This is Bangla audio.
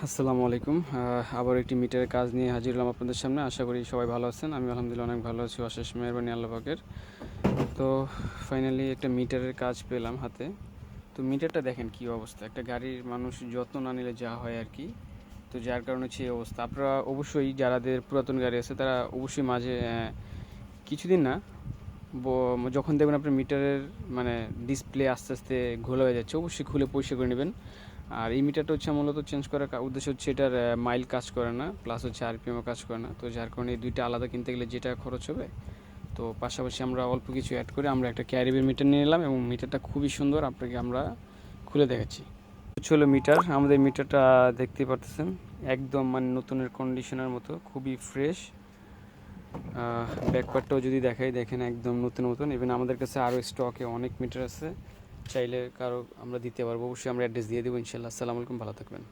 আসসালামু আলাইকুম। আবার একটি মিটারের কাজ নিয়ে হাজির হলাম আপনাদের সামনে। আশা করি সবাই ভালো আছেন। আমি আলহামদুলিল্লাহ অনেক ভালো আছি, অশেষ মেহেরবানি আল্লাহ পাকের। তো ফাইনালি একটা মিটারের কাজ পেলাম হাতে। তো মিটারটা দেখেন কী অবস্থা, একটা গাড়ির মানুষ যত্ন না নিলে যা হয় আর কি। তো যার কারণে হচ্ছে এই অবস্থা। আপনারা অবশ্যই যাদের পুরাতন গাড়ি আছে তারা অবশ্যই মাঝে কিছুদিন না, যখন দেখবেন আপনার মিটারের মানে ডিসপ্লে আস্তে আস্তে ঘোলা হয়ে যাচ্ছে, অবশ্যই খুলে পরিষ্কার করে নেবেন। আর এই মিটারটা হচ্ছে মূলত চেঞ্জ করার উদ্দেশ্য হচ্ছে এটার মাইল কাজ করে না, প্লাস হচ্ছে আরপিএমও কাজ করে না। তো যার কারণে এই দুইটা আলাদা কিনতে গেলে যেটা খরচ হবে, তো পাশাপাশি আমরা অল্প কিছু অ্যাড করে আমরা একটা ক্যারিবের মিটার নিয়ে নিলাম এবং মিটারটা খুবই সুন্দর। আপনাকে আমরা খুলে দেখাচ্ছি। হচ্ছে হলো মিটার, আমাদের মিটারটা দেখতে পারতেছেন একদম মানে নতুনের কন্ডিশনের মতো, খুবই ফ্রেশ। ব্যাকপার্টটাও যদি দেখাই, দেখেন একদম নতুন মতন। ইভেন আমাদের কাছে আরও স্টকে অনেক মিটার আছে, চাইলে কারো আমরা দিতে পারবো। অবশ্যই আমরা অ্যাড্রেস দিয়ে দেবো ইনশাল্লাহ। আসসালামু আলাইকুম, ভালো থাকবেন।